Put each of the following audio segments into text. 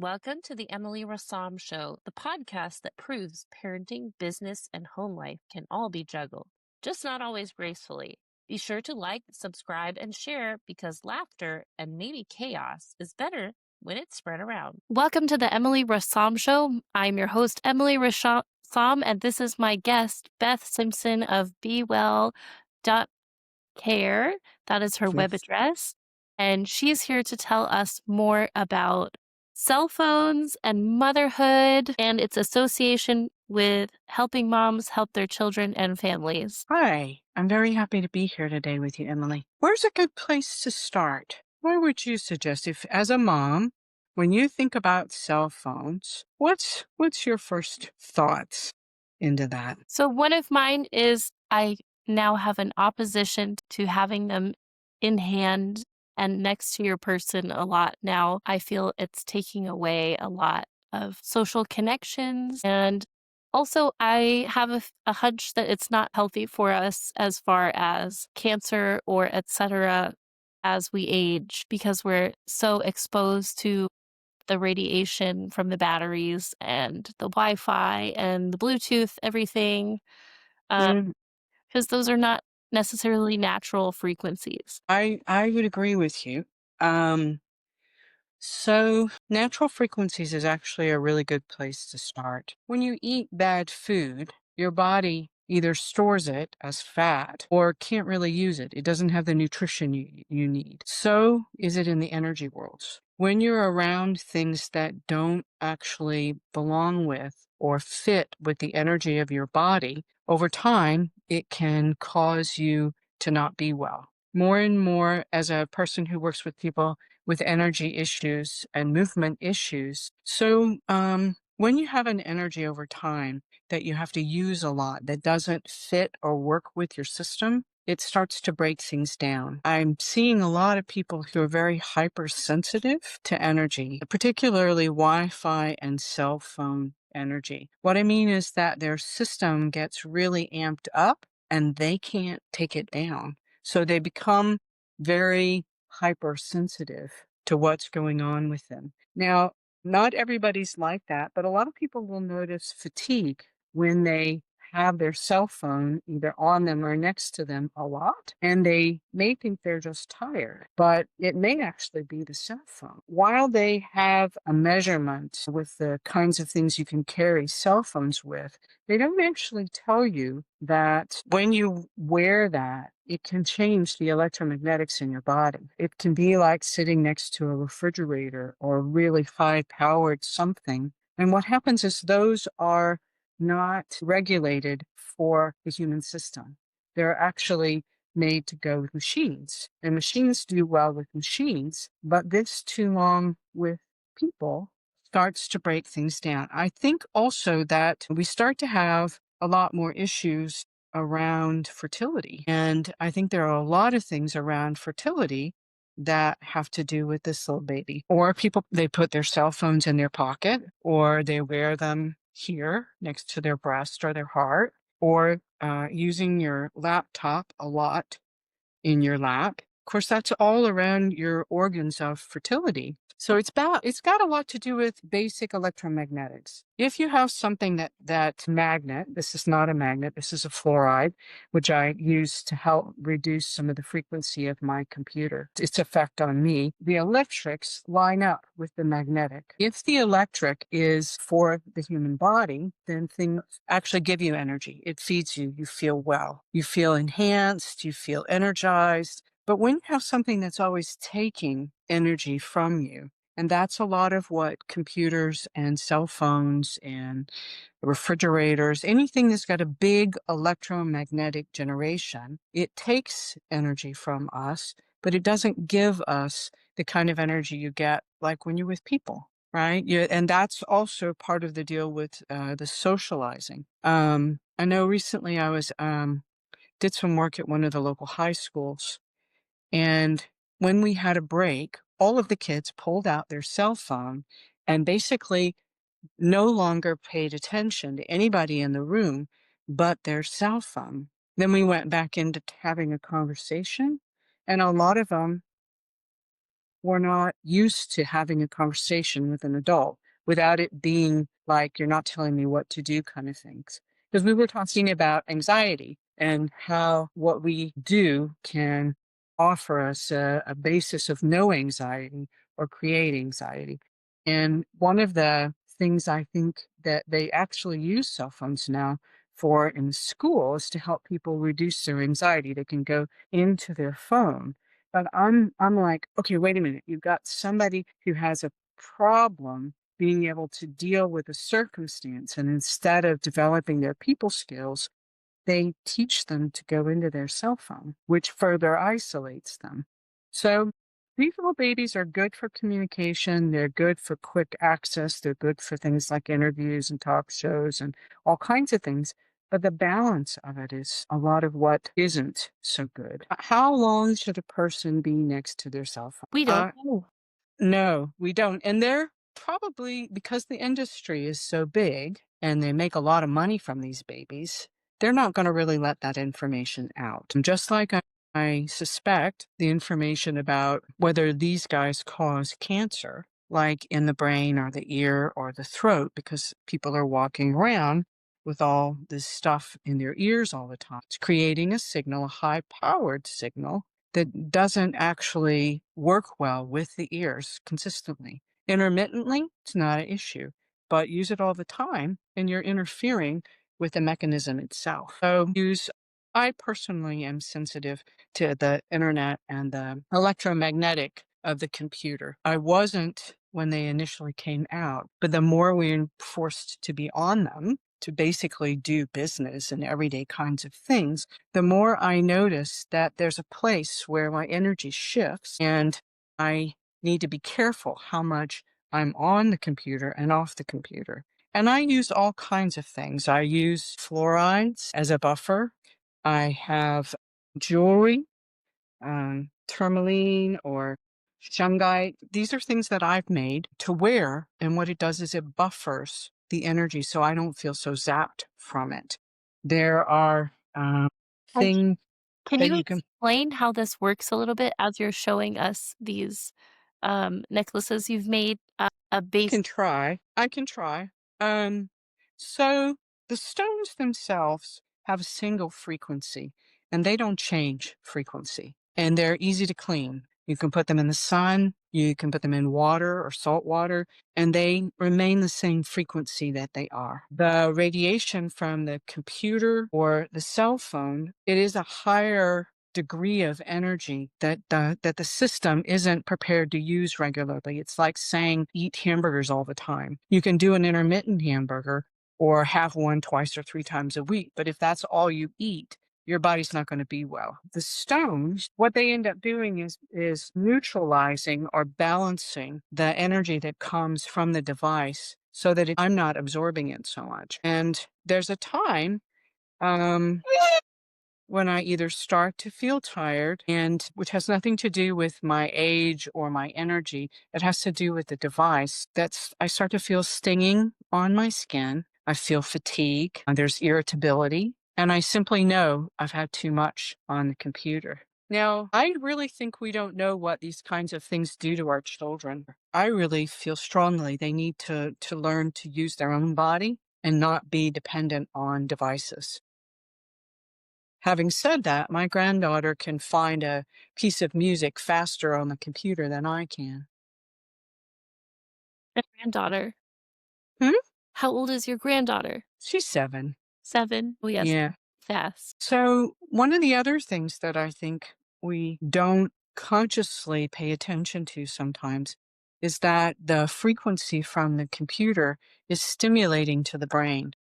Welcome to the Emily Rassam Show, the podcast that proves parenting, business, and home life can all be juggled, just not always gracefully. Be sure to like, subscribe, and share because laughter and maybe chaos is better when it's spread around. Welcome to the Emily Rassam Show. I'm your host, Emily Rassam, and this is my guest, Beth Simpson of BeWell.care. That is her web Yes. address. And she's here to tell us more about cell phones and motherhood and its association with helping moms help their children and families. Hi, I'm very happy to be here today with you, Emily. Where's a good place to start? Where would you suggest if, as a mom, when you think about cell phones, what's your first thoughts into that? So one of mine is I now have an opposition to having them in hand and next to your person a lot now. I feel it's taking away a lot of social connections. And also, I have a hunch that it's not healthy for us as far as cancer or etc. as we age because we're so exposed to the radiation from the batteries and the Wi-Fi and the Bluetooth, everything, Mm, because those are not necessarily natural frequencies. I would agree with you. Um, So, natural frequencies is actually a really good place to start. When you eat bad food, your body either stores it as fat or can't really use it. It doesn't have the nutrition you need. So is it in the energy worlds. When you're around things that don't actually belong with or fit with the energy of your body, over time, it can cause you to not be well. More and more, as a person who works with people with energy issues and movement issues. So, when you have an energy over time that you have to use a lot that doesn't fit or work with your system, it starts to break things down. I'm seeing a lot of people who are very hypersensitive to energy, particularly Wi Fi and cell phone energy. What I mean is that their system gets really amped up and they can't take it down. So they become very hypersensitive to what's going on with them. Now, not everybody's like that, but a lot of people will notice fatigue when they have their cell phone either on them or next to them a lot, and they may think they're just tired, but it may actually be the cell phone. While they have a measurement with the kinds of things you can carry cell phones with, they don't actually tell you that when you wear that, it can change the electromagnetics in your body. It can be like sitting next to a refrigerator or a really high powered something. And what happens is those are not regulated for the human system. They're actually made to go with machines. And machines do well with machines, but this too long with people starts to break things down. I think also that we start to have a lot more issues around fertility. And I think there are a lot of things around fertility that have to do with this little baby. Or people, they put their cell phones in their pocket, or they wear them here next to their breast or their heart, or using your laptop a lot in your lap. Of course, that's all around your organs of fertility. So it's got a lot to do with basic electromagnetics. If you have something that magnet, this is not a magnet, this is a fluoride, which I use to help reduce some of the frequency of my computer, its effect on me, the electrics line up with the magnetic. If the electric is for the human body, then things actually give you energy. It feeds you. You feel well. You feel enhanced. You feel energized. But when you have something that's always taking energy from you, and that's a lot of what computers and cell phones and refrigerators, anything that's got a big electromagnetic generation, it takes energy from us, but it doesn't give us the kind of energy you get like when you're with people. Right. Yeah. And that's also part of the deal with the socializing. I know recently I was did some work at one of the local high schools. And when we had a break, all of the kids pulled out their cell phone and basically no longer paid attention to anybody in the room but their cell phone. Then we went back into having a conversation, and a lot of them we're not used to having a conversation with an adult without it being like, you're not telling me what to do kind of things. Because we were talking about anxiety and how what we do can offer us a basis of no anxiety or create anxiety. And one of the things I think that they actually use cell phones now for in school is to help people reduce their anxiety. They can go into their phone. But I'm like, okay, wait a minute. You've got somebody who has a problem being able to deal with a circumstance. And instead of developing their people skills, they teach them to go into their cell phone, which further isolates them. So these little babies are good for communication. They're good for quick access. They're good for things like interviews and talk shows and all kinds of things. But the balance of it is a lot of what isn't so good. How long should a person be next to their cell phone? We don't know. No, we don't. And they're probably because the industry is so big and they make a lot of money from these babies, they're not going to really let that information out. And just like I suspect the information about whether these guys cause cancer, like in the brain or the ear or the throat, because people are walking around with all this stuff in their ears all the time. It's creating a signal, a high powered signal that doesn't actually work well with the ears consistently. Intermittently, it's not an issue, but use it all the time and you're interfering with the mechanism itself. I personally am sensitive to the internet and the electromagnetic of the computer. I wasn't when they initially came out, but the more we're forced to be on them to basically do business and everyday kinds of things, the more I notice that there's a place where my energy shifts and I need to be careful how much I'm on the computer and off the computer. And I use all kinds of things. I use fluorides as a buffer. I have jewelry, tourmaline or shungite. These are things that I've made to wear. And what it does is it buffers the energy so I don't feel so zapped from it. There are Can things can that you you can explain how this works a little bit as you're showing us these, necklaces you've made? A base I can try. Um, so the stones themselves have a single frequency and they don't change frequency and they're easy to clean. You can put them in the sun, you can put them in water or salt water, and they remain the same frequency that they are. The radiation from the computer or the cell phone, it is a higher degree of energy that the system isn't prepared to use regularly. It's like saying eat hamburgers all the time. You can do an intermittent hamburger or have one twice or three times a week, but if that's all you eat, your body's not going to be well. The stones, what they end up doing is neutralizing or balancing the energy that comes from the device so that I'm not absorbing it so much. And there's a time um, when I either start to feel tired, and which has nothing to do with my age or my energy, it has to do with the device. I start to feel stinging on my skin. I feel fatigue, and there's irritability, and I simply know I've had too much on the computer. Now, I really think we don't know what these kinds of things do to our children. I really feel strongly they need to learn to use their own body and not be dependent on devices. Having said that, my granddaughter can find a piece of music faster on the computer than I can. granddaughter. Hmm? How old is your granddaughter? She's 7. 7? Oh, yes, Yeah. fast. So, one of the other things that I think we don't consciously pay attention to sometimes is that the frequency from the computer is stimulating to the brain.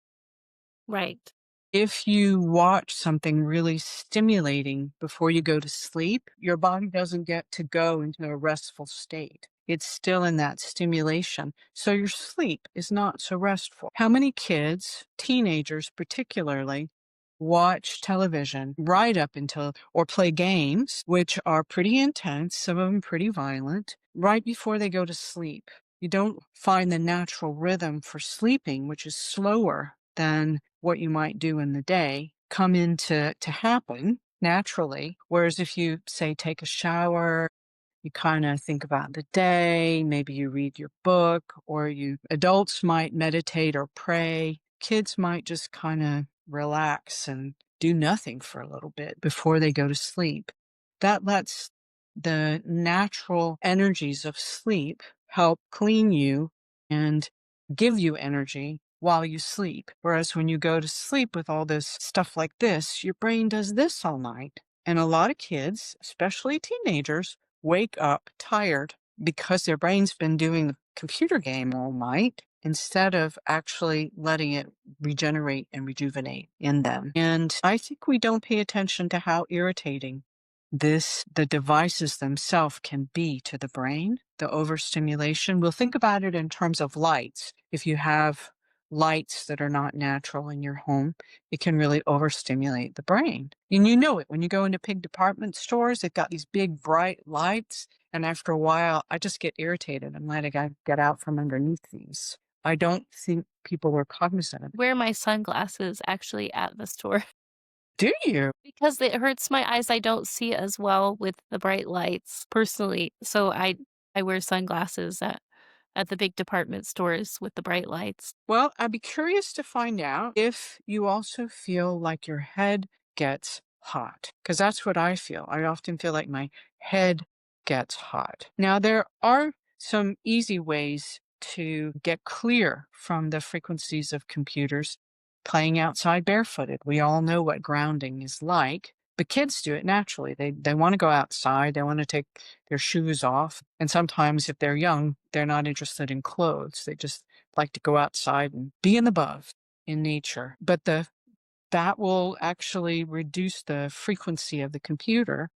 Right. If you watch something really stimulating before you go to sleep, your body doesn't get to go into a restful state. It's still in that stimulation. So your sleep is not so restful. How many kids, teenagers particularly, watch television right up until, or play games, which are pretty intense, some of them pretty violent, right before they go to sleep? You don't find the natural rhythm for sleeping, which is slower than what you might do in the day, come into to happen naturally. Whereas if you say take a shower, You kind of think about the day, maybe you read your book, or you adults might meditate or pray. Kids might just kind of relax and do nothing for a little bit before they go to sleep. That lets the natural energies of sleep help clean you and give you energy while you sleep. Whereas when you go to sleep with all this stuff like this, your brain does this all night. And a lot of kids, especially teenagers, wake up tired because their brain's been doing the computer game all night instead of actually letting it regenerate and rejuvenate in them. And I think we don't pay attention to how irritating the devices themselves can be to the brain, the overstimulation. We'll think about it in terms of lights. If you have lights that are not natural in your home, it can really overstimulate the brain. And you know it when you go into big department stores, they've got these big bright lights. And after a while, I just get irritated. I'm letting I get out from underneath these. I don't think people were cognizant of it. Wear my sunglasses actually at the store Do you? because it hurts my eyes. I don't see as well with the bright lights personally, so I wear sunglasses at the big department stores with the bright lights. Well, I'd be curious to find out if you also feel like your head gets hot, because that's what I feel. I often feel like my head gets hot. Now, there are some easy ways to get clear from the frequencies of computers. Playing outside barefooted. We all know what grounding is like. But kids do it naturally. They want to go outside. They want to take their shoes off. And sometimes if they're young, they're not interested in clothes. They just like to go outside and be in the above in nature. But that will actually reduce the frequency of the computer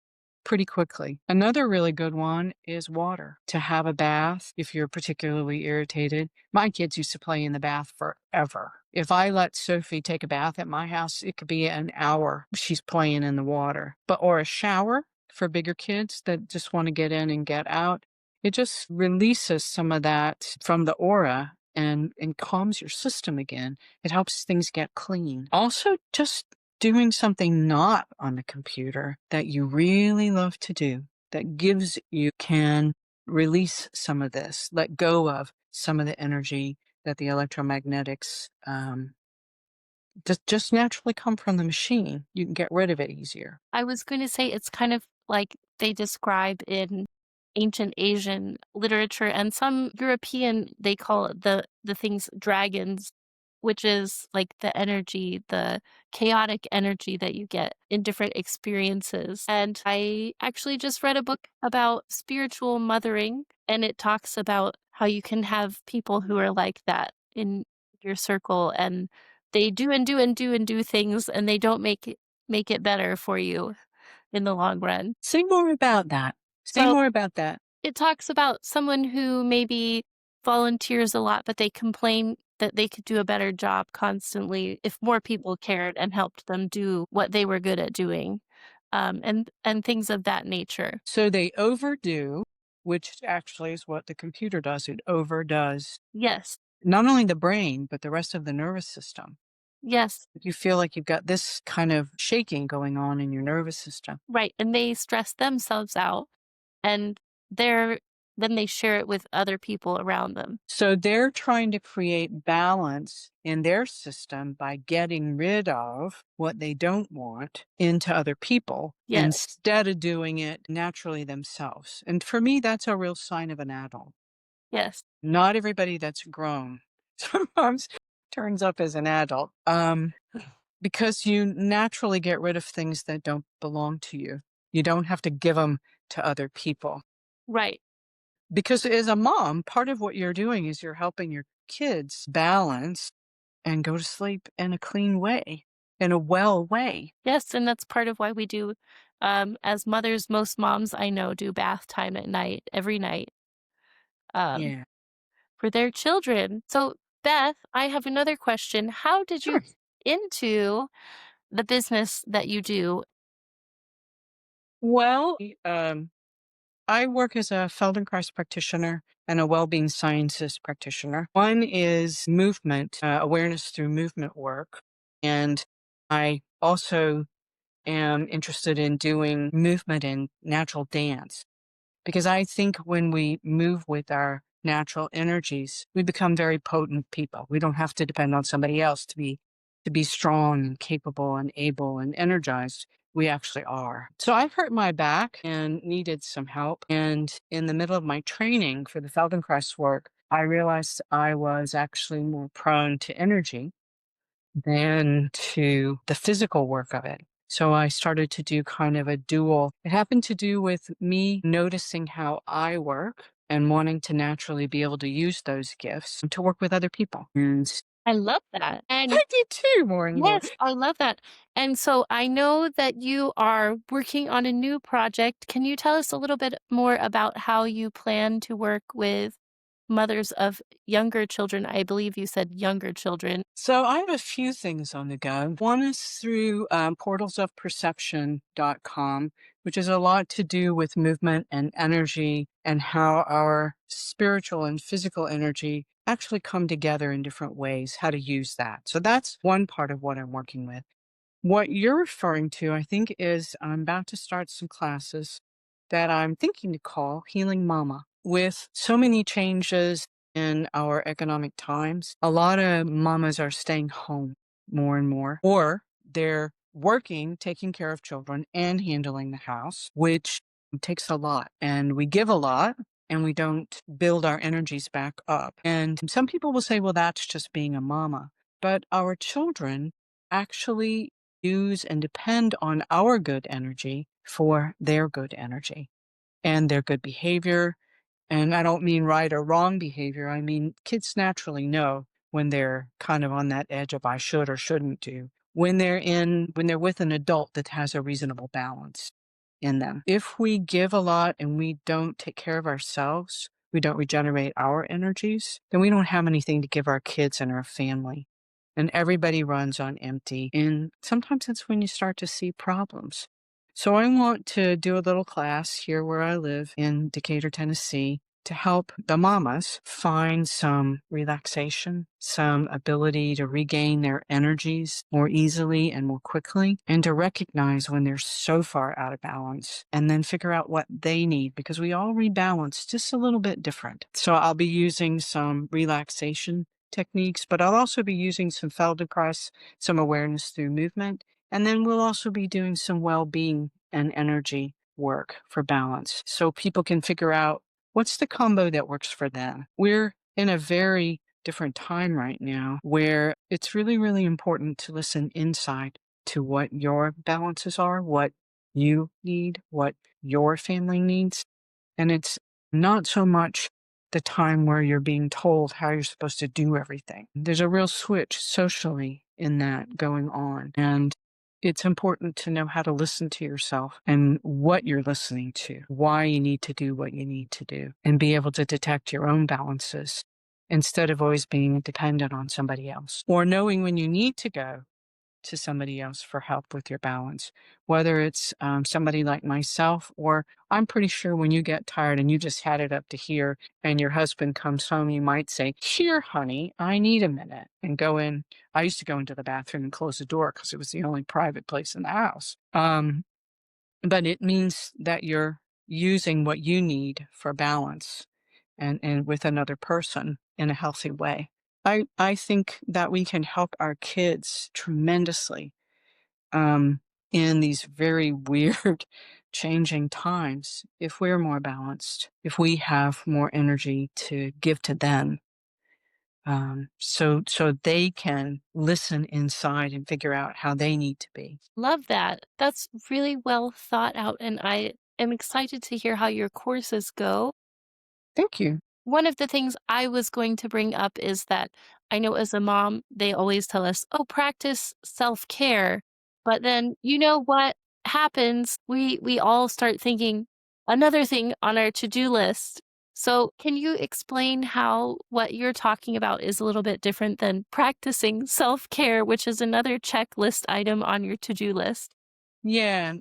pretty quickly. Another really good one is water. To have a bath if you're particularly irritated. My kids used to play in the bath forever. If I let Sophie take a bath at my house, it could be an hour she's playing in the water. But or a shower for bigger kids that just want to get in and get out. It just releases some of that from the aura and calms your system again. It helps things get clean. Also, just doing something not on the computer that you really love to do that gives you can release some of this, let go of some of the energy that the electromagnetics just naturally come from the machine. You can get rid of it easier. I was gonna say it's kind of like they describe in ancient Asian literature and some European, they call it the things dragons, which is like the energy, the chaotic energy that you get in different experiences. And I actually just read a book about spiritual mothering, and it talks about how you can have people who are like that in your circle, and they do and do and do and do things, and they don't make it better for you in the long run. Say more about that. Say So more about that. it talks about someone who maybe volunteers a lot, but they complain that they could do a better job constantly if more people cared and helped them do what they were good at doing, and things of that nature. So they overdo, which actually is what the computer does. It overdoes Yes, not only the brain, but the rest of the nervous system. yes, You feel like you've got this kind of shaking going on in your nervous system. right, and they stress themselves out, and they're then they share it with other people around them. So they're trying to create balance in their system by getting rid of what they don't want into other people Yes, instead of doing it naturally themselves. And for me, that's a real sign of an adult. yes, Not everybody that's grown sometimes turns up as an adult. Because you naturally get rid of things that don't belong to you. You don't have to give them to other people. right. Because as a mom, part of what you're doing is you're helping your kids balance and go to sleep in a clean way, in a well way. Yes, and that's part of why we do, as mothers, most moms I know do bath time at night, every night, um, Yeah. for their children. So, Beth, I have another question. How did you Sure. get into the business that you do? Well, I work as a Feldenkrais practitioner and a well-being sciences practitioner. One is movement, awareness through movement work. And I also am interested in doing movement in natural dance. Because I think when we move with our natural energies, we become very potent people. We don't have to depend on somebody else to be strong and capable and able and energized. We actually are. So I hurt my back and needed some help. And in the middle of my training for the Feldenkrais work, I realized I was actually more prone to energy than to the physical work of it. So I started to do kind of a dual. It happened to do with me noticing how I work and wanting to naturally be able to use those gifts to work with other people. And I love that. And I did too, more and more. yes, I love that. And so I know that you are working on a new project. Can you tell us a little bit more about how you plan to work with mothers of younger children? I believe you said younger children. So I have a few things on the go. One is through portalsofperception.com, which is a lot to do with movement and energy and how our spiritual and physical energy actually come together in different ways, how to use that. So that's one part of what I'm working with. What you're referring to, I think, is I'm about to start some classes that I'm thinking to call Healing Mama. With so many changes in our economic times, a lot of mamas are staying home more and more, or they're working, taking care of children, and handling the house, which takes a lot. And we give a lot. And we don't build our energies back up. And some people will say, well, that's just being a mama. But our children actually use and depend on our good energy for their good energy and their good behavior. And I don't mean right or wrong behavior. I mean, kids naturally know when they're kind of on that edge of I should or shouldn't do, when they're with an adult that has a reasonable balance in them. If we give a lot and we don't take care of ourselves, we don't regenerate our energies, then we don't have anything to give our kids and our family. And everybody runs on empty. And sometimes that's when you start to see problems. So I want to do a little class here where I live in Decatur, Tennessee, to help the mamas find some relaxation, some ability to regain their energies more easily and more quickly, and to recognize when they're so far out of balance and then figure out what they need because we all rebalance just a little bit different. So I'll be using some relaxation techniques, but I'll also be using some Feldenkrais, some awareness through movement, and then we'll also be doing some well-being and energy work for balance so people can figure out what's the combo that works for them. We're in a very different time right now where it's really, really important to listen inside to what your balances are, what you need, what your family needs. And it's not so much the time where you're being told how you're supposed to do everything. There's a real switch socially in that going on. And it's important to know how to listen to yourself and what you're listening to, why you need to do what you need to do, and be able to detect your own balances instead of always being dependent on somebody else or knowing when you need to go to somebody else for help with your balance, whether it's somebody like myself, or I'm pretty sure when you get tired and you just had it up to here and your husband comes home, you might say, here, honey, I need a minute and go in. I used to go into the bathroom and close the door because it was the only private place in the house. But it means that you're using what you need for balance and with another person in a healthy way. I think that we can help our kids tremendously um, in these very weird, changing times if we're more balanced, if we have more energy to give to them. So they can listen inside and figure out how they need to be. Love that. That's really well thought out. And I am excited to hear how your courses go. Thank you. One of the things I was going to bring up is that I know as a mom, they always tell us, "Oh, practice self-care." But then you know what happens? We all start thinking another thing on our to-do list. So, can you explain how what you're talking about is a little bit different than practicing self-care, which is another checklist item on your to-do list? Yeah,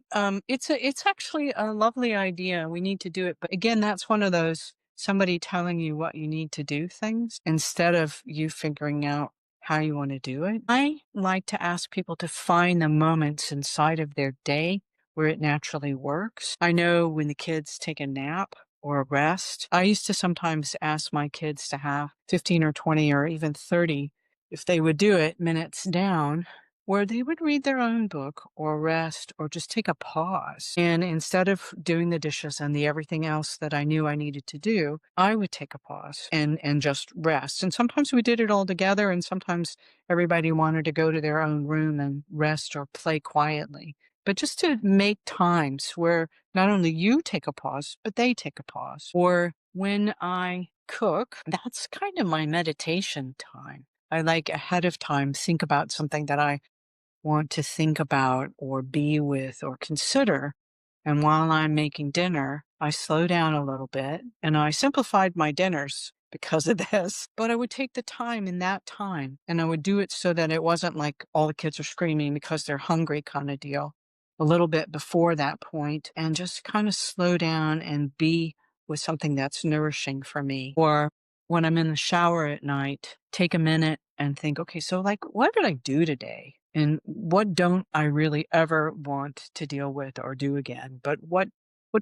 it's actually a lovely idea. We need to do it, but again, that's one of those somebody telling you what you need to do things instead of you figuring out how you want to do it. I like to ask people to find the moments inside of their day where it naturally works. I know when the kids take a nap or a rest. I used to sometimes ask my kids to have 15 or 20 or even 30, if they would do it, minutes down where they would read their own book or rest or just take a pause. And instead of doing the dishes and the everything else that I knew I needed to do, I would take a pause and just rest. And sometimes we did it all together, and sometimes everybody wanted to go to their own room and rest or play quietly. But just to make times where not only you take a pause, but they take a pause. Or when I cook, that's kind of my meditation time. I like ahead of time think about something that I want to think about or be with or consider. And while I'm making dinner, I slow down a little bit, and I simplified my dinners because of this. But I would take the time in that time, and I would do it so that it wasn't like all the kids are screaming because they're hungry kind of deal. A little bit before that point, and just kind of slow down and be with something that's nourishing for me. Or when I'm in the shower at night, take a minute and think, okay, so like, what did I do today? And what don't I really ever want to deal with or do again? But what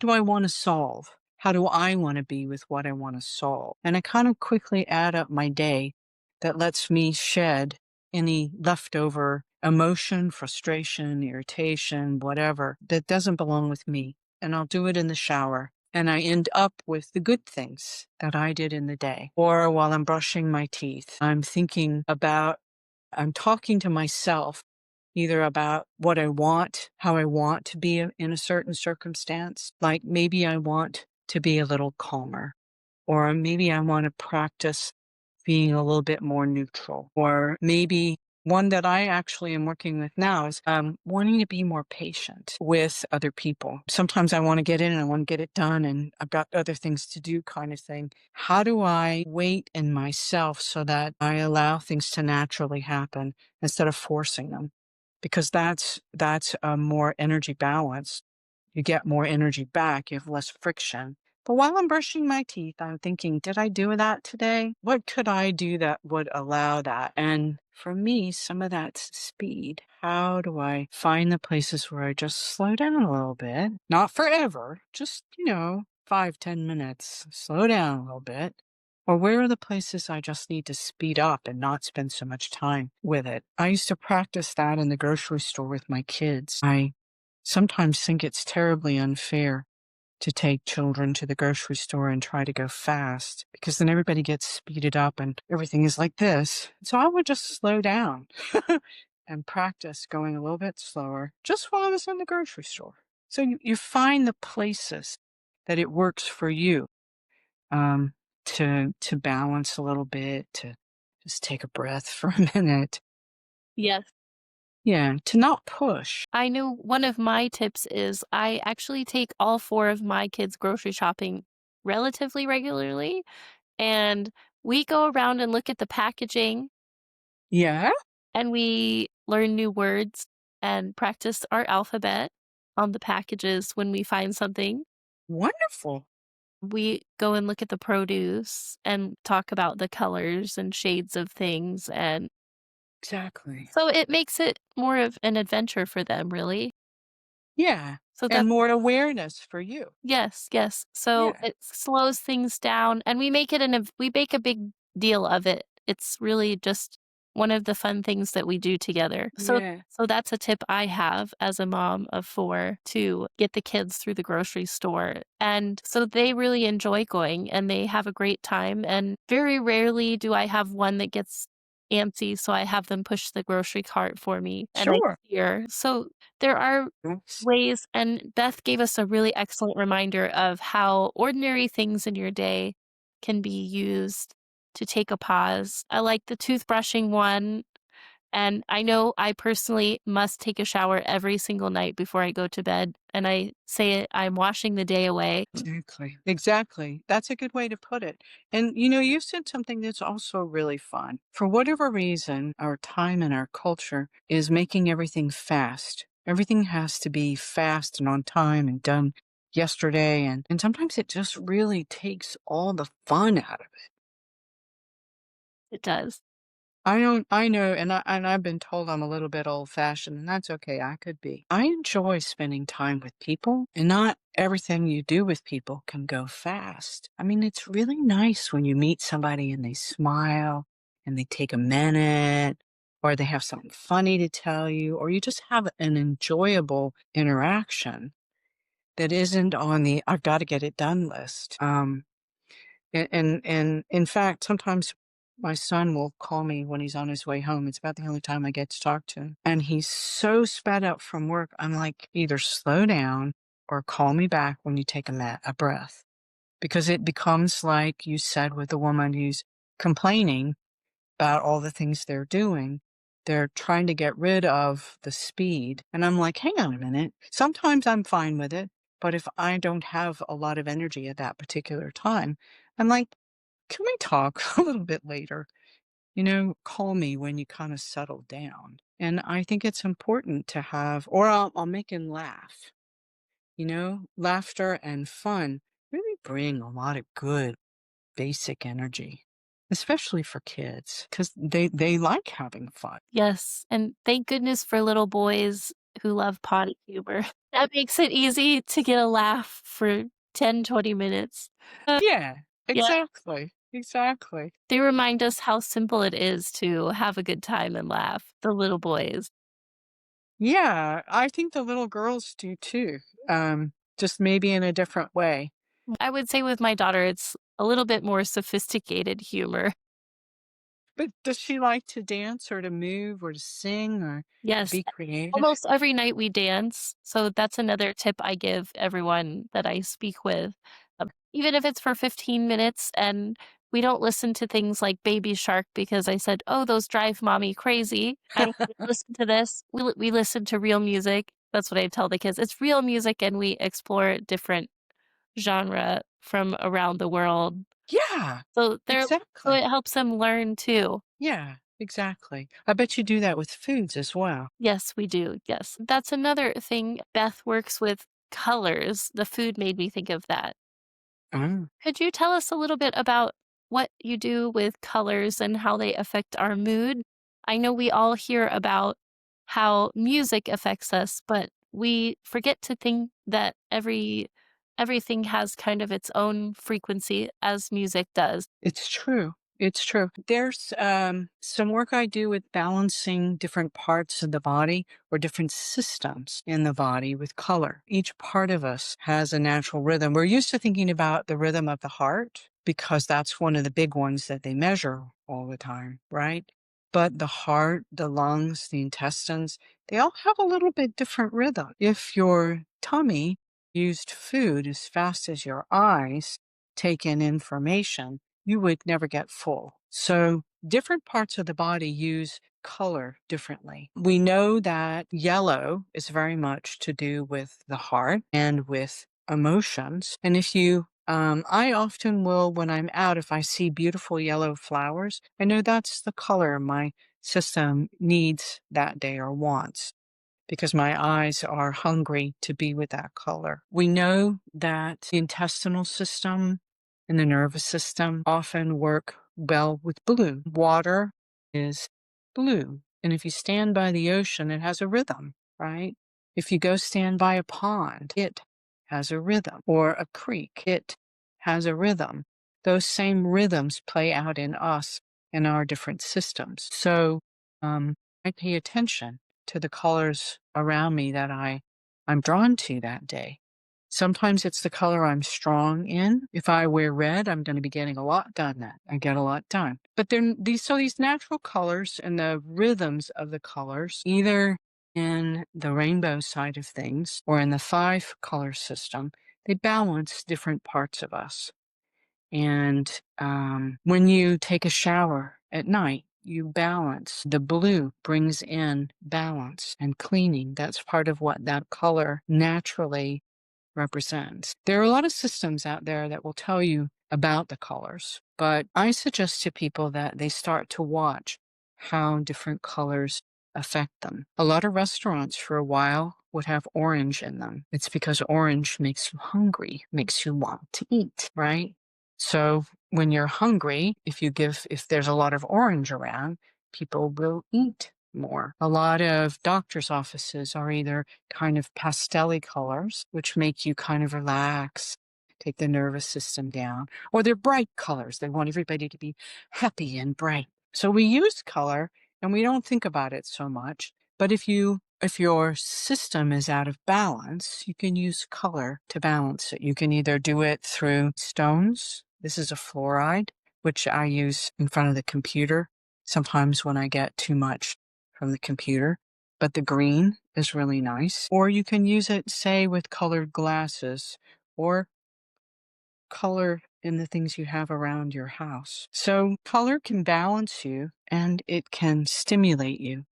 do I want to solve? How do I want to be with what I want to solve? And I kind of quickly add up my day that lets me shed any leftover emotion, frustration, irritation, whatever that doesn't belong with me. And I'll do it in the shower. And I end up with the good things that I did in the day. Or while I'm brushing my teeth, I'm talking to myself either about what I want, how I want to be in a certain circumstance. Like maybe I want to be a little calmer, or maybe I want to practice being a little bit more neutral, or maybe one that I actually am working with now is wanting to be more patient with other people. Sometimes I want to get in and I want to get it done, and I've got other things to do, kind of thing. How do I wait in myself so that I allow things to naturally happen instead of forcing them? Because that's a more energy balance. You get more energy back, you have less friction. But while I'm brushing my teeth, I'm thinking, did I do that today? What could I do that would allow that? And for me, some of that's speed. How do I find the places where I just slow down a little bit? Not forever, just, 5, 10 minutes. Slow down a little bit. Or where are the places I just need to speed up and not spend so much time with it? I used to practice that in the grocery store with my kids. I sometimes think it's terribly unfair to take children to the grocery store and try to go fast because then everybody gets speeded up and everything is like this. So I would just slow down and practice going a little bit slower just while I was in the grocery store. So you find the places that it works for you, um, to balance a little bit, to just take a breath for a minute. Yes. Yeah, to not push. I know one of my tips is I actually take all 4 of my kids grocery shopping relatively regularly, and we go around and look at the packaging, Yeah, and we learn new words and practice our alphabet on the packages when we find something. wonderful. We go and look at the produce and talk about the colors and shades of things, and Exactly. so it makes it more of an adventure for them, really. Yeah, So and that's more awareness for you. yes, yes. So Yeah, it slows things down, and we make a big deal of it. It's really just one of the fun things that we do together. yeah, So that's a tip I have as a mom of 4 to get the kids through the grocery store. And so they really enjoy going and they have a great time, and very rarely do I have one that gets antsy, so I have them push the grocery cart for me and I sure. steer. So there are Yes, ways, and Beth gave us a really excellent reminder of how ordinary things in your day can be used to take a pause. I like the toothbrushing one, and I know I personally must take a shower every single night before I go to bed, and I say I'm washing the day away. exactly, exactly. That's a good way to put it. And you said something that's also really fun. For whatever reason, our time and our culture is making everything fast. Everything has to be fast and on time and done yesterday. And sometimes it just really takes all the fun out of it. It does. I know, and I've been told I'm a little bit old-fashioned, and that's okay, I could be. I enjoy spending time with people, and not everything you do with people can go fast. I mean, it's really nice when you meet somebody and they smile, and they take a minute, or they have something funny to tell you, or you just have an enjoyable interaction that isn't on the "I've gotta get it done" list. And in fact, sometimes my son will call me when he's on his way home. It's about the only time I get to talk to him. And he's so sped up from work. I'm like, either slow down or call me back when you take a breath. Because it becomes like you said with the woman who's complaining about all the things they're doing. They're trying to get rid of the speed. And I'm like, hang on a minute. Sometimes I'm fine with it. But if I don't have a lot of energy at that particular time, I'm like, can we talk a little bit later? Call me when you kind of settle down. And I think it's important to have, or I'll make him laugh. Laughter and fun really bring a lot of good basic energy, especially for kids, because they like having fun. Yes, and thank goodness for little boys who love potty humor. That makes it easy to get a laugh for 10, 20 minutes. Yeah, Yeah, exactly, exactly. they remind us how simple it is to have a good time and laugh, the little boys. Yeah, I think the little girls do too, just maybe in a different way. I would say with my daughter, it's a little bit more sophisticated humor. But does she like to dance or to move or to sing or Yes, be creative? almost every night we dance, so that's another tip I give everyone that I speak with. Even if it's for 15 minutes and we don't listen to things like Baby Shark because I said, "Oh, those drive mommy crazy." I don't listen to this. We listen to real music. That's what I tell the kids. It's real music and we explore different genre from around the world. Yeah, So exactly. it helps them learn too. Yeah, exactly. I bet you do that with foods as well. Yes, we do, yes. That's another thing. Beth works with colors. The food made me think of that. Mm. Could you tell us a little bit about what you do with colors and how they affect our mood? I know we all hear about how music affects us, but we forget to think that everything has kind of its own frequency as music does. It's true. It's true. There's some work I do with balancing different parts of the body or different systems in the body with color. Each part of us has a natural rhythm. We're used to thinking about the rhythm of the heart because that's one of the big ones that they measure all the time, right? But the heart, the lungs, the intestines, they all have a little bit different rhythm. If your tummy used food as fast as your eyes take in information, you would never get full. So, different parts of the body use color differently. We know that yellow is very much to do with the heart and with emotions. And I often will, when I'm out, if I see beautiful yellow flowers, I know that's the color my system needs that day or wants because my eyes are hungry to be with that color. We know that the intestinal system and the nervous system often work well with blue. Water is blue. And if you stand by the ocean, it has a rhythm, right? If you go stand by a pond, it has a rhythm, or a creek, it has a rhythm. Those same rhythms play out in us in our different systems. So I pay attention to the colors around me that I'm drawn to that day. Sometimes it's the color I'm strong in. If I wear red, I'm going to be getting a lot done then. I get a lot done. But then these natural colors and the rhythms of the colors, either in the rainbow side of things or in the five color system, they balance different parts of us. And when you take a shower at night, you balance. The blue brings in balance and cleaning. That's part of what that color naturally represents. There are a lot of systems out there that will tell you about the colors, but I suggest to people that they start to watch how different colors affect them. A lot of restaurants for a while would have orange in them. It's because orange makes you hungry, makes you want to eat, right? So when you're hungry, if there's a lot of orange around, people will eat more. A lot of doctors' offices are either kind of pastel colors, which make you kind of relax, take the nervous system down, or they're bright colors. They want everybody to be happy and bright. So we use color and we don't think about it so much. But if your system is out of balance, you can use color to balance it. You can either do it through stones. This is a fluoride, which I use in front of the computer sometimes when I get too much from the computer. But the green is really nice. Or you can use it, say, with colored glasses or color in the things you have around your house. So color can balance you and it can stimulate you.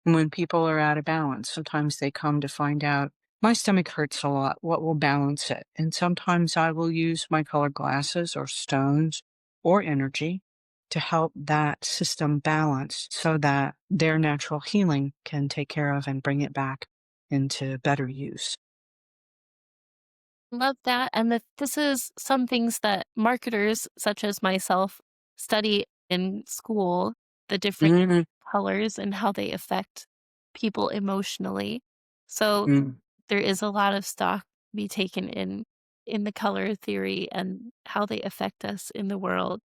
And when people are out of balance, sometimes they come to find out my stomach hurts a lot. What will balance it? And sometimes I will use my colored glasses or stones or energy to help that system balance so that their natural healing can take care of and bring it back into better use. Love that, and this is some things that marketers such as myself study in school, the different Mm, colors and how they affect people emotionally. So, mm. there is a lot of stock to be taken in the color theory and how they affect us in the world.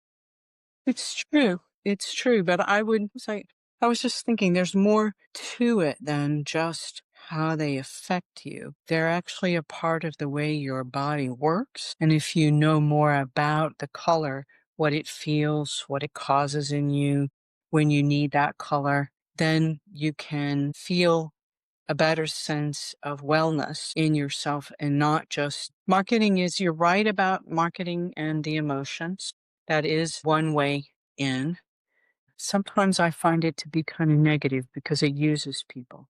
It's true. It's true. But I would say, I was just thinking there's more to it than just how they affect you. They're actually a part of the way your body works. And if you know more about the color, what it feels, what it causes in you when you need that color, then you can feel a better sense of wellness in yourself and not just marketing is you're right about marketing and the emotions. That is one way in. Sometimes I find it to be kind of negative because it uses people.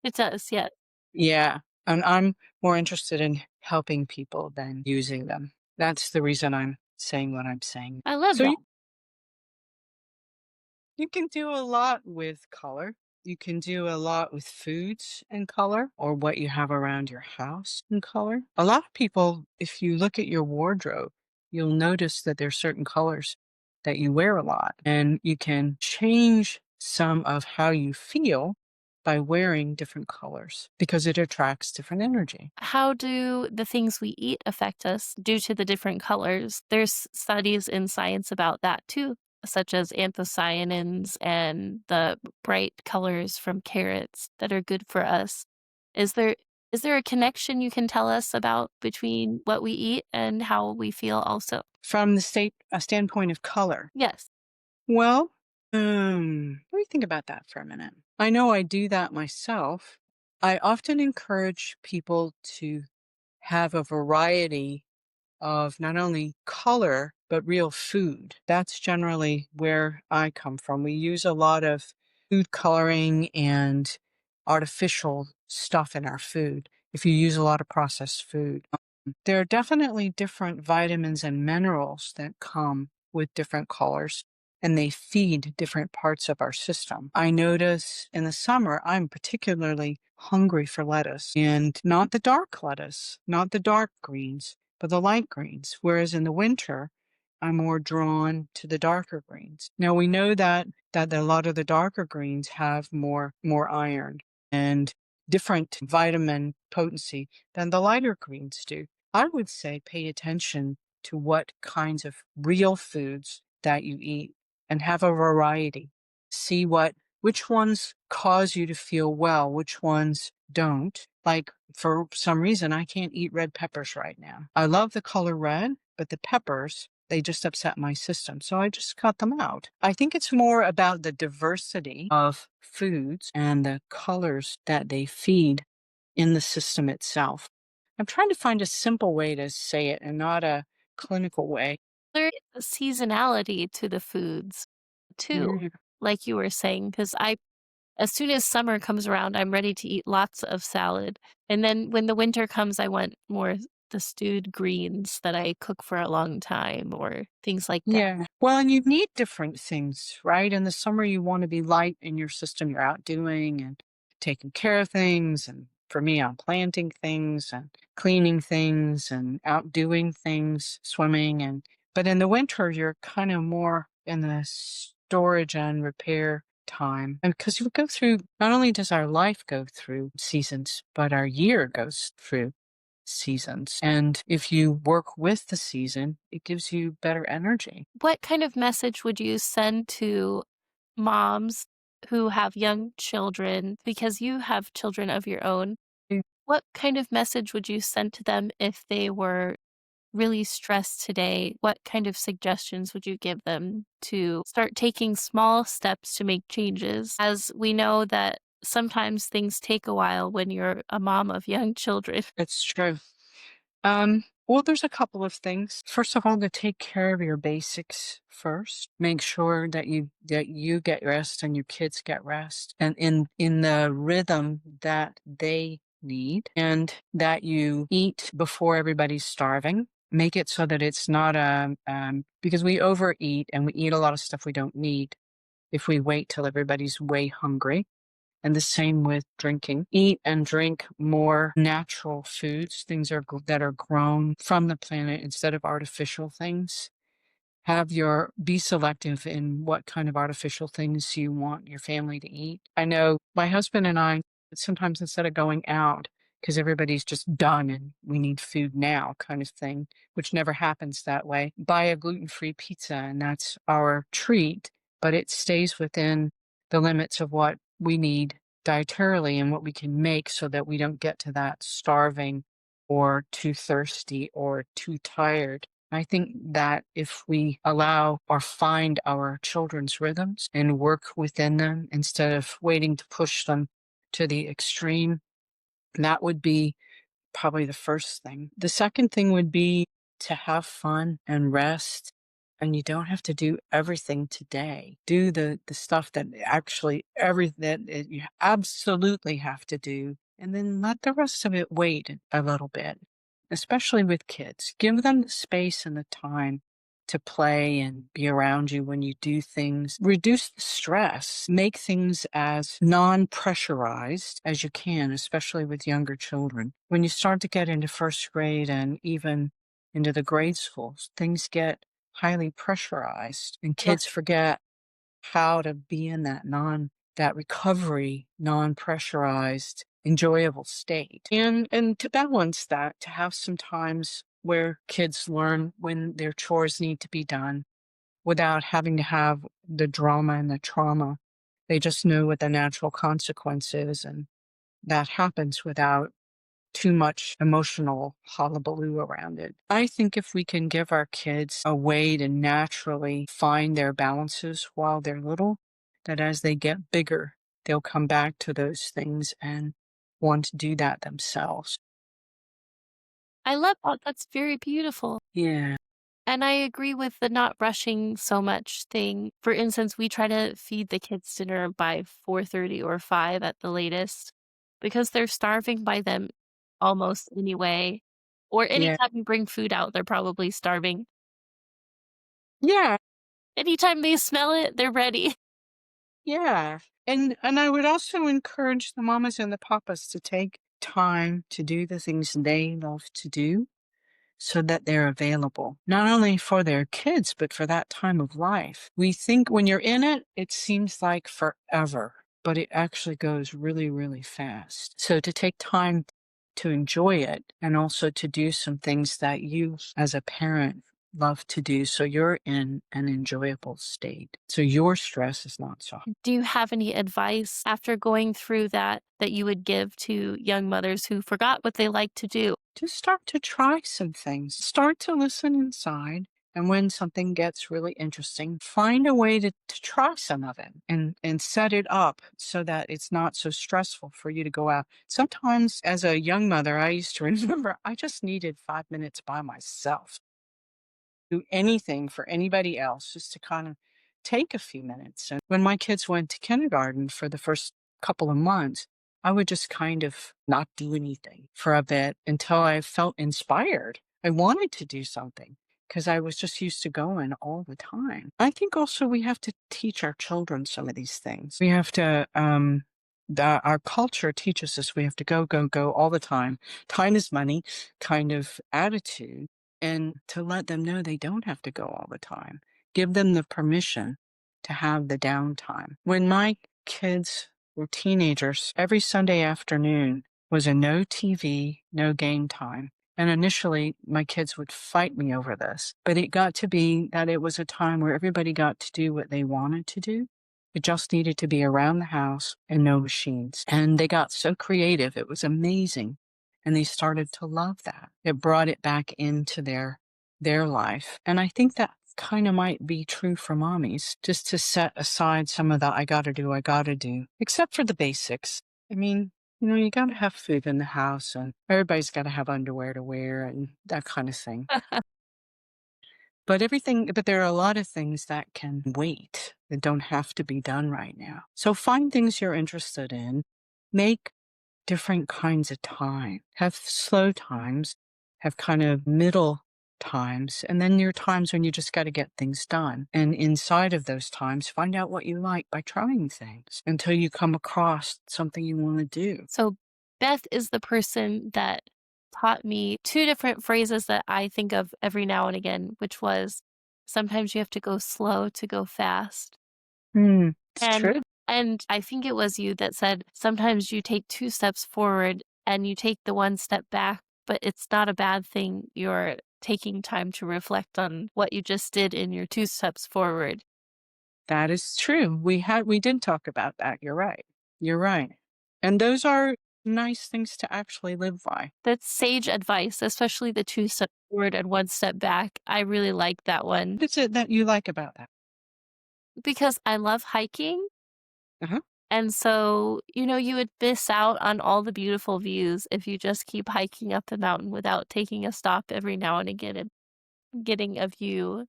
It does, yeah. Yeah. And I'm more interested in helping people than using them. That's the reason I'm saying what I'm saying. I love So that. you can do a lot with color. You can do a lot with foods and color or what you have around your house in color. A lot of people, if you look at your wardrobe, you'll notice that there's certain colors that you wear a lot and you can change some of how you feel by wearing different colors because it attracts different energy. How do the things we eat affect us due to the different colors? There's studies in science about that too, such as anthocyanins and the bright colors from carrots that are good for us. Is there is there a connection you can tell us about between what we eat and how we feel also? From the a standpoint of color, Yes. well, let me think about that for a minute. I know I do that myself. I often encourage people to have a variety of not only color, but real food. That's generally where I come from. We use a lot of food coloring and artificial stuff in our food if you use a lot of processed food. There are definitely different vitamins and minerals that come with different colors, and they feed different parts of our system. I notice in the summer, I'm particularly hungry for lettuce and not the dark lettuce, not the dark greens, but the light greens. Whereas in the winter, I'm more drawn to the darker greens. Now we know that a lot of the darker greens have more iron and different vitamin potency than the lighter greens do. I would say pay attention to what kinds of real foods that you eat and have a variety. See which ones cause you to feel well, which ones don't. Like for some reason, I can't eat red peppers right now. I love the color red, but the peppers, they just upset my system. So I just cut them out. I think it's more about the diversity of foods and the colors that they feed in the system itself. I'm trying to find a simple way to say it and not a clinical way. There is a seasonality to the foods too, Mhm. like you were saying, because I as soon as summer comes around, I'm ready to eat lots of salad, and then when the winter comes, I want more the stewed greens that I cook for a long time or things like that. Yeah. Well, and you need different things, right? In the summer, you want to be light in your system. You're out doing and taking care of things. And for me, I'm planting things and cleaning things and out doing things, swimming. But in the winter, you're kind of more in the storage and repair time. And because we go through, not only does our life go through seasons, but our year goes through seasons. And if you work with the season, it gives you better energy. What kind of message would you send to moms who have young children? Because you have children of your own. What kind of message would you send to them if they were really stressed today? What kind of suggestions would you give them to start taking small steps to make changes? As we know that sometimes things take a while when you're a mom of young children. It's true. Well, there's a couple of things. First of all, to take care of your basics first. Make sure that you get rest and your kids get rest, and in the rhythm that they need, and that you eat before everybody's starving. Make it so that it's not because we overeat and we eat a lot of stuff we don't need if we wait till everybody's way hungry. And the same with drinking. Eat and drink more natural foods, that are grown from the planet instead of artificial things. Be selective in what kind of artificial things you want your family to eat. I know my husband and I, sometimes instead of going out, because everybody's just done and we need food now kind of thing, which never happens that way, buy a gluten-free pizza and that's our treat, but it stays within the limits of what we need dietarily and what we can make so that we don't get to that starving or too thirsty or too tired. I think that if we allow or find our children's rhythms and work within them instead of waiting to push them to the extreme, that would be probably the first thing. The second thing would be to have fun and rest. And you don't have to do everything today. Do the stuff that actually you absolutely have to do, and then let the rest of it wait a little bit. Especially with kids, give them the space and the time to play and be around you when you do things. Reduce the stress. Make things as non pressurized as you can, especially with younger children. When you start to get into first grade and even into the grade schools, things get highly pressurized and Yeah. kids forget how to be in that recovery, non-pressurized, enjoyable state. And to balance that, to have some times where kids learn when their chores need to be done without having to have the drama and the trauma. They just know what the natural consequence is, and that happens without too much emotional hullabaloo around it. I think if we can give our kids a way to naturally find their balances while they're little, that as they get bigger, they'll come back to those things and want to do that themselves. I love that. That's very beautiful. Yeah. And I agree with the not rushing so much thing. For instance, we try to feed the kids dinner by 4:30 or 5 at the latest because they're starving by then almost anyway. Or Yeah. anytime you bring food out, they're probably starving. Yeah. Anytime they smell it, they're ready. Yeah. And I would also encourage the mamas and the papas to take time to do the things they love to do so that they're available, not only for their kids, but for that time of life. We think when you're in it, it seems like forever, but it actually goes really, really fast. So to take time to enjoy it and also to do some things that you as a parent love to do so you're in an enjoyable state. So your stress is not so. Do you have any advice after going through that that you would give to young mothers who forgot what they like to do? Just start to try some things. Start to listen inside. And when something gets really interesting, find a way to try some of it and set it up so that it's not so stressful for you to go out. Sometimes, as a young mother, I used to remember I just needed 5 minutes by myself. Do anything for anybody else just to kind of take a few minutes. And when my kids went to kindergarten for the first couple of months, I would just kind of not do anything for a bit until I felt inspired. I wanted to do something because I was just used to going all the time. I think also we have to teach our children some of these things. We have to, our culture teaches us we have to go, go, go all the time. Time is money kind of attitude, and to let them know they don't have to go all the time. Give them the permission to have the downtime. When my kids were teenagers, every Sunday afternoon was a no TV, no game time. And initially, my kids would fight me over this, but it got to be that it was a time where everybody got to do what they wanted to do. It just needed to be around the house and no machines. And they got so creative. It was amazing. And they started to love that. It brought it back into their life. And I think that kind of might be true for mommies, just to set aside some of the I gotta do, except for the basics. I mean, you gotta have food in the house and everybody's gotta have underwear to wear and that kind of thing. But there are a lot of things that can wait, that don't have to be done right now. So find things you're interested in, make different kinds of time, have slow times, have kind of middle times, and then your times when you just got to get things done. And inside of those times, find out what you like by trying things until you come across something you want to do. So Beth is the person that taught me two different phrases that I think of every now and again, which was sometimes you have to go slow to go fast. It's And true. and I think it was you that said sometimes you take two steps forward and you take the one step back, but it's not a bad thing. You're taking time to reflect on what you just did in your two steps forward. That is true. We did talk about that. You're right. You're right. And those are nice things to actually live by. That's sage advice, especially the two step forward and one step back. I really like that one What is it that you like about that? because I love hiking. Uh-huh. And so, you would miss out on all the beautiful views if you just keep hiking up the mountain without taking a stop every now and again and getting a view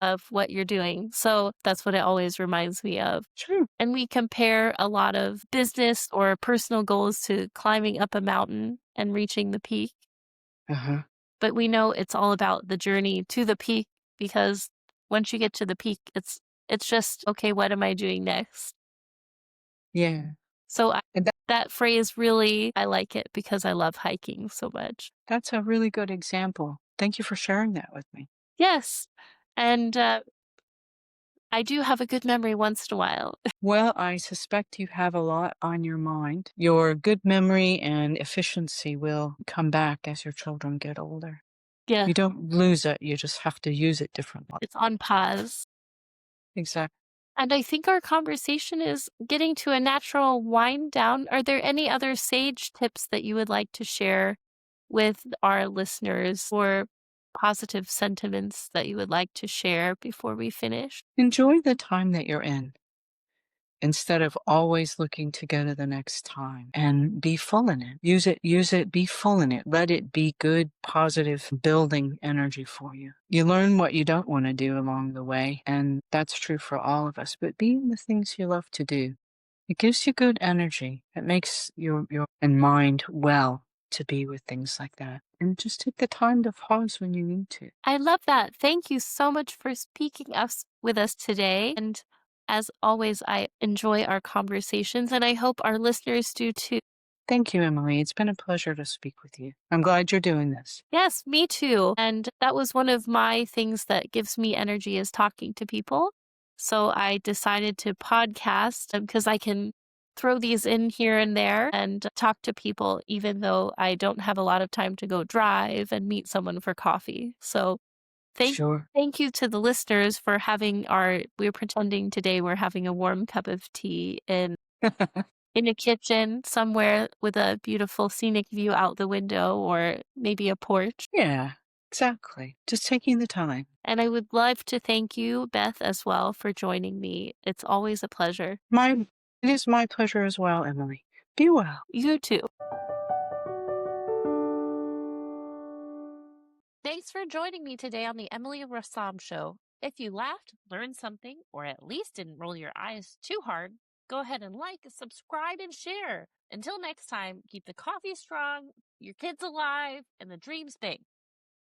of what you're doing. So that's what it always reminds me of. True. And we compare a lot of business or personal goals to climbing up a mountain and reaching the peak. Uh-huh. But we know it's all about the journey to the peak because once you get to the peak, it's just, okay, what am I doing next? Yeah. So And that phrase really, I like it because I love hiking so much. that's a really good example. Thank you for sharing that with me. Yes. And I do have a good memory once in a while. Well, I suspect you have a lot on your mind. Your good memory and efficiency will come back as your children get older. Yeah, You don't lose it, you just have to use it differently. it's on pause. Exactly. And I think our conversation is getting to a natural wind down. Are there any other sage tips that you would like to share with our listeners or positive sentiments that you would like to share before we finish? Enjoy the time that you're in instead of always looking to go to the next time and be full in it. Use it, be full in it. Let it be good, positive, building energy for you. You learn what you don't want to do along the way, and that's true for all of us, but be in the things you love to do. It gives you good energy. It makes your and mind well to be with things like that. And just take the time to pause when you need to. I love that. Thank you so much for speaking us with us today. And as always, I enjoy our conversations and I hope our listeners do too. Thank you, Emily. It's been a pleasure to speak with you. I'm glad you're doing this. Yes, me too. And that was one of my things that gives me energy is talking to people. So I decided to podcast because I can throw these in here and there and talk to people, even though I don't have a lot of time to go drive and meet someone for coffee. So thank Sure. thank you to the listeners for having we're pretending today we're having a warm cup of tea in a kitchen somewhere with a beautiful scenic view out the window or maybe a porch. Yeah, exactly. Just taking the time. And I would love to thank you, Beth, as well for joining me. It's always a pleasure. It is my pleasure as well, Emily. Be well. You too. Thanks for joining me today on the Emily Rassam Show. If you laughed, learned something, or at least didn't roll your eyes too hard, go ahead and like, subscribe, and share. Until next time, keep the coffee strong, your kids alive, and the dreams big.